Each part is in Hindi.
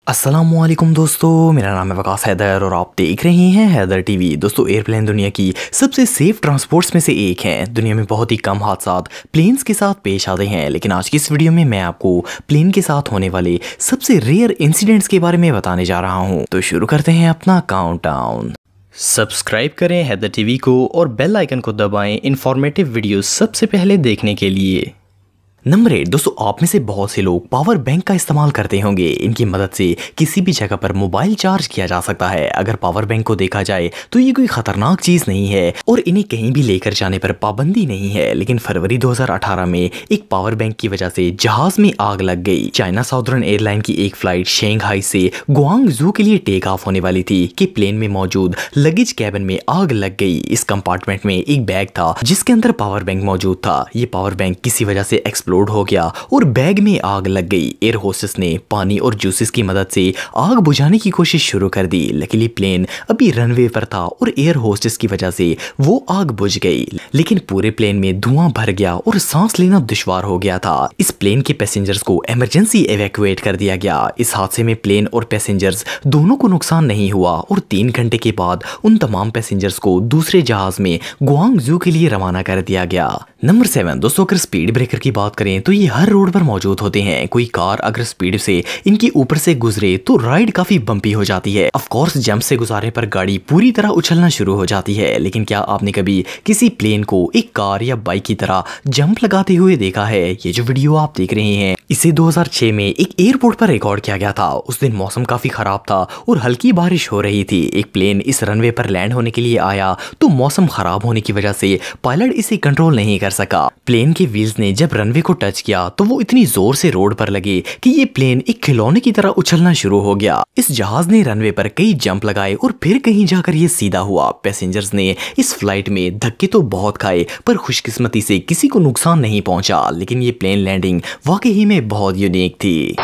अस्सलामुअलैकुम दोस्तों, मेरा नाम है वकास हैदर और आप देख रहे हैं हैदर टीवी। दोस्तों, एयरप्लेन दुनिया की सबसे सेफ ट्रांसपोर्ट्स में से एक है। दुनिया में बहुत ही कम हादसा प्लेन्स के साथ पेश आते हैं, लेकिन आज की इस वीडियो में मैं आपको प्लेन के साथ होने वाले सबसे रेयर इंसिडेंट्स के बारे में बताने जा रहा हूँ। तो शुरू करते हैं अपना काउंटडाउन। सब्सक्राइब करें हैदर टीवी को और बेल आइकन को दबाएं इंफॉर्मेटिव वीडियो सबसे पहले देखने के लिए। नंबर 8 दोस्तों, आप में से बहुत से लोग पावर बैंक का इस्तेमाल करते होंगे। इनकी मदद से किसी भी जगह पर मोबाइल चार्ज किया जा सकता है। अगर पावर बैंक को देखा जाए तो ये कोई खतरनाक चीज नहीं है और इन्हें कहीं भी लेकर जाने पर पाबंदी नहीं है। लेकिन फरवरी 2018 में एक पावर बैंक की वजह से जहाज में आग लग गई। चाइना साउदर्न एयरलाइन की एक फ्लाइट शंघाई से ग्वांगझू के लिए टेक ऑफ होने वाली थी कि प्लेन में मौजूद लगेज कैबिन में आग लग गई। इस कंपार्टमेंट में एक बैग था जिसके अंदर पावर बैंक मौजूद था। ये पावर बैंक किसी वजह से एक्सप्लोड हो गया और बैग में आग लग गई। एयर होस्टेस ने पानी और जूसेस की मदद से आग बुझाने की कोशिश शुरू कर दी। लकीली प्लेन अभी रनवे पर था और एयर होस्टेस की वजह से वो आग बुझ गई, लेकिन पूरे प्लेन में धुआं भर गया और सांस लेना दुश्वार हो गया था। इस प्लेन के पैसेंजर्स को इमरजेंसी एवैक्यूएट कर दिया गया। इस हादसे में प्लेन और पैसेंजर्स दोनों को नुकसान नहीं हुआ और 3 घंटे के बाद उन तमाम पैसेंजर्स को दूसरे जहाज में ग्वांगझू के लिए रवाना कर दिया गया। नंबर 7 दोस्तों, अगर स्पीड ब्रेकर की बात करें तो ये हर रोड पर मौजूद होते हैं। कोई कार अगर स्पीड से इनके ऊपर से गुजरे तो राइड काफी बम्पी हो जाती है। ऑफ कोर्स जंप से गुजारने पर गाड़ी पूरी तरह उछलना शुरू हो जाती है। लेकिन क्या आपने कभी किसी प्लेन को एक कार या बाइक की तरह जंप लगाते हुए देखा है? ये जो वीडियो आप देख रहे हैं इसे 2006 में एक एयरपोर्ट पर रिकॉर्ड किया गया था। उस दिन मौसम काफी खराब था और हल्की बारिश हो रही थी। एक प्लेन इस रनवे पर लैंड होने के लिए आया तो मौसम खराब होने की वजह से पायलट इसे कंट्रोल नहीं कर सका। प्लेन के व्हील्स ने जब रनवे को टच किया तो वो इतनी जोर से रोड पर लगे कि ये प्लेन एक खिलौने की तरह उछलना शुरू हो गया। इस जहाज ने रनवे पर कई जंप लगाए और फिर कहीं जाकर ये सीधा हुआ। पैसेंजर्स ने इस फ्लाइट में धक्के तो बहुत खाए पर खुशकिस्मती से किसी को नुकसान नहीं पहुंचा। लेकिन ये प्लेन लैंडिंग वाकई में बहुत यूनिक थी।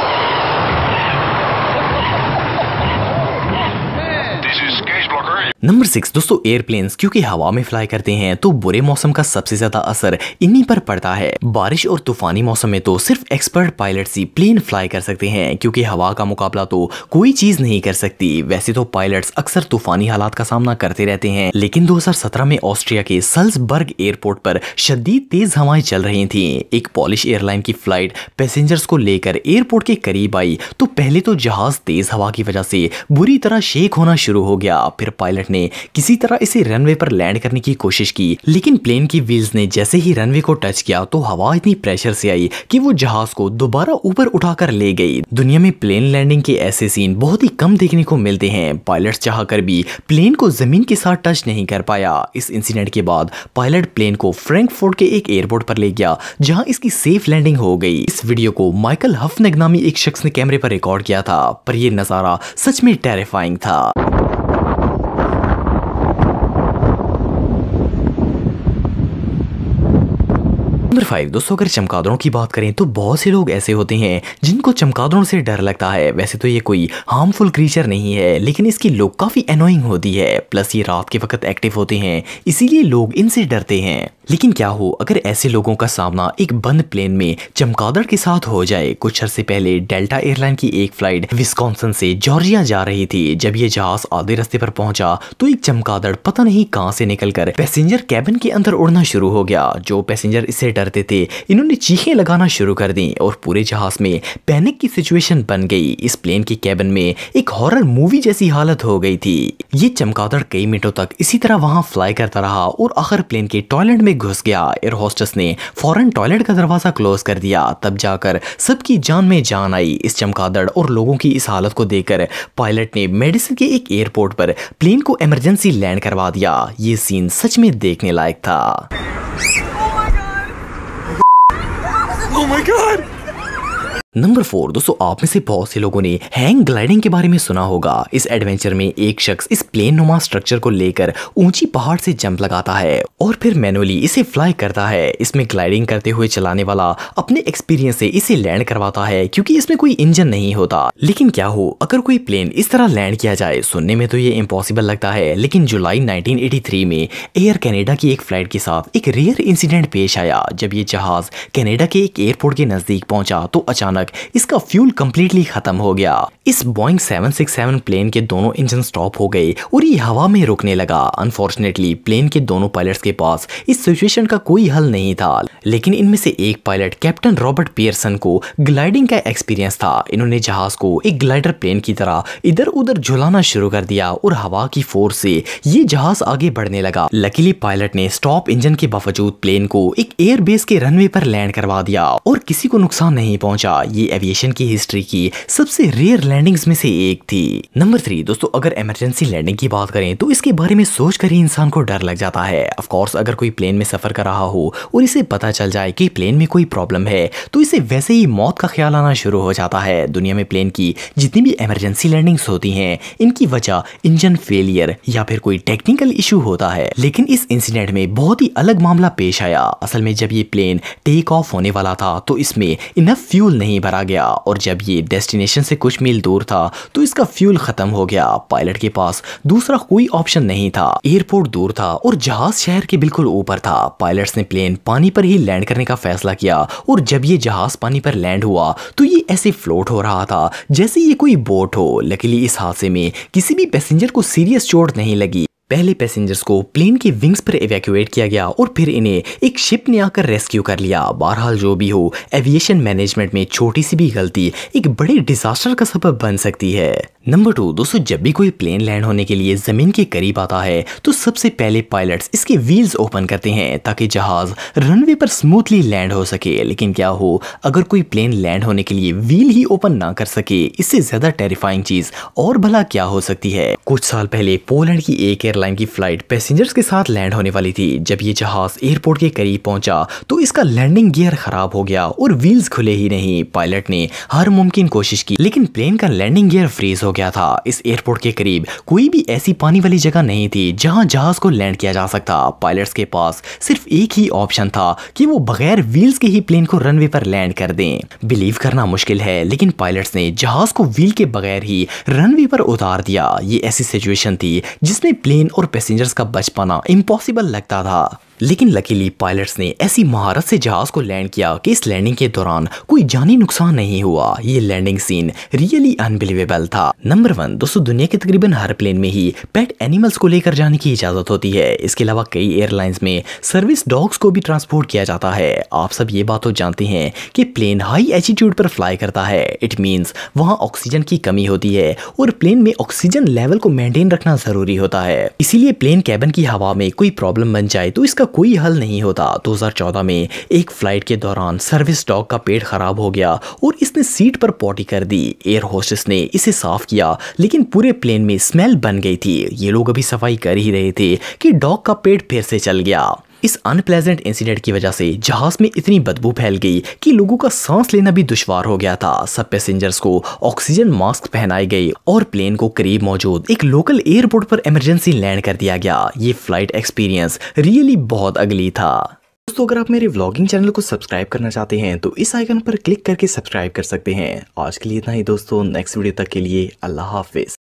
नंबर 6 दोस्तों, एयरप्लेन्स क्योंकि हवा में फ्लाई करते हैं तो बुरे मौसम का सबसे ज्यादा असर इन्हीं पर पड़ता है। बारिश और तूफानी मौसम में तो सिर्फ एक्सपर्ट पायलट्स ही प्लेन फ्लाई कर सकते हैं, क्योंकि हवा का मुकाबला तो कोई चीज नहीं कर सकती। वैसे तो पायलट्स अक्सर तूफानी हालात का सामना करते रहते हैं, लेकिन 2017 में ऑस्ट्रिया के सल्जबर्ग एयरपोर्ट पर शदीद तेज हवाएं चल रही थी। एक पॉलिश एयरलाइन की फ्लाइट पैसेंजर्स को लेकर एयरपोर्ट के करीब आई तो पहले तो जहाज तेज हवा की वजह से बुरी तरह शेक होना शुरू हो गया। फिर पायलट ने किसी तरह इसे रनवे पर लैंड करने की कोशिश की, लेकिन प्लेन की व्हील्स ने जैसे ही रनवे को टच किया तो हवा इतनी प्रेशर से आई कि वो जहाज को दोबारा ऊपर उठाकर ले गई। दुनिया में प्लेन लैंडिंग के ऐसे सीन बहुत ही कम देखने को मिलते हैं। पायलट चाहकर भी प्लेन को जमीन के साथ टच नहीं कर पाया। इस इंसिडेंट के बाद पायलट प्लेन को फ्रैंकफर्ट के एक एयरपोर्ट पर ले गया जहां इसकी सेफ लैंडिंग हो गई। इस वीडियो को माइकल हफनेग नामी एक शख्स ने कैमरे पर रिकॉर्ड किया था, पर यह नजारा सच में टेरिफाइंग था। नंबर 5 दोस्तों, अगर चमगादड़ों की बात करें तो बहुत से लोग ऐसे होते हैं जिनको चमगादड़ों से डर लगता है। वैसे तो ये कोई हार्मफुल क्रीचर नहीं है, लेकिन इसकी लुक काफी एनोइंग होती है। प्लस ये रात के वक्त एक्टिव होते हैं, इसीलिए लोग इनसे डरते हैं। लेकिन क्या हो अगर ऐसे लोगों का सामना एक बंद प्लेन में चमगादड़ के साथ हो जाए? कुछ अरसे पहले डेल्टा एयरलाइन की एक फ्लाइट विस्कॉन्सिन से जॉर्जिया जा रही थी। जब ये जहाज आधे रास्ते पर पहुंचा तो एक चमगादड़ पता नहीं कहां से निकलकर पैसेंजर कैबिन के अंदर उड़ना शुरू हो गया। जो पैसेंजर इससे डरते थे इन्होंने चीखें लगाना शुरू कर दी और पूरे जहाज में पैनिक की सिचुएशन बन गई। इस प्लेन के कैबिन में एक हॉरर मूवी जैसी हालत हो गई थी। ये चमगादड़ कई मिनटों तक इसी तरह वहां फ्लाई करता रहा और आखिर प्लेन के टॉयलेट में घुस गया। एयर होस्टेस ने फौरन टॉयलेट का दरवाजा क्लोज कर दिया, तब जाकर सबकी जान में जान आई। इस चमगादड़ और लोगों की इस हालत को देखकर पायलट ने मेडिसिन के एक एयरपोर्ट पर प्लेन को इमरजेंसी लैंड करवा दिया। ये सीन सच में देखने लायक था। Oh my God! नंबर 4 दोस्तों, आप में से बहुत से लोगों ने हैंग ग्लाइडिंग के बारे में सुना होगा। इस एडवेंचर में एक शख्स इस प्लेन नुमा स्ट्रक्चर को लेकर ऊंची पहाड़ से जंप लगाता है और फिर मैनुअली इसे फ्लाई करता है। इसमें ग्लाइडिंग करते हुए चलाने वाला अपने एक्सपीरियंस से इसे लैंड करवाता है, क्योंकि इसमें कोई इंजन नहीं होता। लेकिन क्या हो अगर कोई प्लेन इस तरह लैंड किया जाए? सुनने में तो ये इम्पॉसिबल लगता है, लेकिन जुलाई 1983 में एयर कनाडा की एक फ्लाइट के साथ एक रेयर इंसिडेंट पेश आया। जब ये जहाज कनाडा के एक एयरपोर्ट के नजदीक पहुंचा तो अचानक अचानक इसका फ्यूल कंप्लीटली खत्म हो गया। इस बोइंग 767 प्लेन के दोनों इंजन स्टॉप हो गए और ये हवा में रुकने लगा। अनफॉर्चुनेटली प्लेन के दोनों पायलट्स के पास इस सिचुएशन का कोई हल नहीं था, लेकिन इनमें से एक पायलट कैप्टन रॉबर्ट पियर्सन को ग्लाइडिंग का एक्सपीरियंस था। इन्होंने जहाज को एक ग्लाइडर प्लेन की तरह इधर उधर झुलाना शुरू कर दिया और हवा की फोर्स से ये जहाज आगे बढ़ने लगा। लकीली पायलट ने स्टॉप इंजन के बावजूद प्लेन को एक एयरबेस के रनवे पर लैंड करवा दिया और किसी को नुकसान नहीं पहुंचा। ये एविएशन की हिस्ट्री की सबसे रेयर लैंडिंग्स में से एक थी। नंबर 3 दोस्तों, अगर इमरजेंसी लैंडिंग की बात करें तो इसके बारे में सोचकर ही इंसान को डर लग जाता है। ऑफ कोर्स अगर कोई प्लेन में सफर कर रहा हो और इसे पता चल जाए कि प्लेन में कोई प्रॉब्लम है तो इसे वैसे ही मौत का ख्याल आना शुरू हो जाता है। दुनिया में प्लेन की जितनी भी इमरजेंसी लैंडिंग्स होती हैं, इनकी वजह इंजन फेलियर या फिर कोई टेक्निकल इशू होता है, लेकिन इस इंसिडेंट में बहुत ही अलग मामला पेश आया। असल में जब ये प्लेन टेक ऑफ होने वाला था तो इसमें इनफ फ्यूल नहीं भरा गया और जब ये डेस्टिनेशन से कुछ मील दूर था तो इसका फ्यूल खत्म हो गया। पायलट के पास दूसरा कोई ऑप्शन नहीं था। एयरपोर्ट दूर था और जहाज शहर के बिल्कुल ऊपर था। पायलट्स ने प्लेन पानी पर ही लैंड करने का फैसला किया और जब ये जहाज पानी पर लैंड हुआ तो ये ऐसे फ्लोट हो रहा था जैसे ये कोई बोट हो। लकीली इस हादसे में किसी भी पैसेंजर को सीरियस चोट नहीं लगी। पहले पैसेंजर्स को प्लेन के विंग्स पर इवैक्यूएट किया गया और फिर इन्हें एक शिप ने आकर रेस्क्यू कर लिया। बहरहाल जो भी हो, एविएशन मैनेजमेंट में छोटी सी भी गलती एक बड़े डिजास्टर का सबब बन सकती है। नंबर 2 दोस्तों, जब भी कोई प्लेन लैंड होने के लिए जमीन के करीब आता है तो सबसे पहले पायलट्स इसके व्हील्स ओपन करते हैं ताकि जहाज रनवे पर स्मूथली लैंड हो सके। लेकिन क्या हो अगर कोई प्लेन लैंड होने के लिए व्हील ही ओपन ना कर सके? इससे ज्यादा टेरिफाइंग चीज और भला क्या हो सकती है। कुछ साल पहले पोलैंड की एक एयरलाइन की फ्लाइट पैसेंजर्स के साथ लैंड होने वाली थी। जब ये जहाज एयरपोर्ट के करीब पहुंचा तो इसका लैंडिंग गियर खराब हो गया और व्हील्स खुले ही नहीं। पायलट ने हर मुमकिन कोशिश की लेकिन प्लेन का लैंडिंग गियर फ्रीज हो गया था। इस एयरपोर्ट के करीब कोई भी ऐसी पानी वाली जगह नहीं थी जहां जहाज को लैंड किया जा सकता। पायलट्स के पास सिर्फ एक ही ऑप्शन था कि वो बगैर व्हील्स के ही प्लेन को रनवे पर लैंड कर दें। बिलीव करना मुश्किल है लेकिन पायलट्स ने जहाज को व्हील के बगैर ही रनवे पर उतार दिया। ये ऐसी सिचुएशन थी जिसमें प्लेन और पैसेंजर्स का बच पाना इम्पॉसिबल लगता था, लेकिन लकीली पायलट्स ने ऐसी महारत से जहाज को लैंड किया कि इस लैंडिंग के दौरान कोई जानी नुकसान नहीं हुआ। ये लैंडिंग सीन रियली अनबिलीवेबल था। नंबर 1 दोस्तों, दुनिया के तकरीबन हर प्लेन में ही पेट एनिमल्स को लेकर जाने की इजाजत होती है। इसके अलावा कई एयरलाइंस में सर्विस डॉग्स को भी ट्रांसपोर्ट किया जाता है। आप सब ये बात तो जानते हैं कि प्लेन हाई एल्टीट्यूड पर फ्लाई करता है। इट मीन्स वहाँ ऑक्सीजन की कमी होती है और प्लेन में ऑक्सीजन लेवल को मेंटेन रखना जरूरी होता है। इसीलिए प्लेन कैबिन की हवा में कोई प्रॉब्लम बन जाए तो इसका कोई हल नहीं होता। 2014 में एक फ्लाइट के दौरान सर्विस डॉग का पेट खराब हो गया और इसने सीट पर पॉटी कर दी। एयर होस्टेस ने इसे साफ किया लेकिन पूरे प्लेन में स्मेल बन गई थी। ये लोग अभी सफाई कर ही रहे थे कि डॉग का पेट फिर से चल गया। इस अनप्लेजेंट इंसिडेंट की वजह से जहाज में इतनी बदबू फैल गई कि लोगों का सांस लेना भी दुश्वार हो गया था। सब पैसेंजर्स को ऑक्सीजन मास्क पहनाए गए और प्लेन को करीब मौजूद एक लोकल एयरपोर्ट पर इमरजेंसी लैंड कर दिया गया। ये फ्लाइट एक्सपीरियंस रियली बहुत अगली था। दोस्तों, अगर आप मेरे व्लॉगिंग चैनल को सब्सक्राइब करना चाहते हैं तो इस आइकन पर क्लिक करके सब्सक्राइब कर सकते हैं। आज के लिए इतना ही दोस्तों, नेक्स्ट वीडियो तक के लिए अल्लाह हाफिज।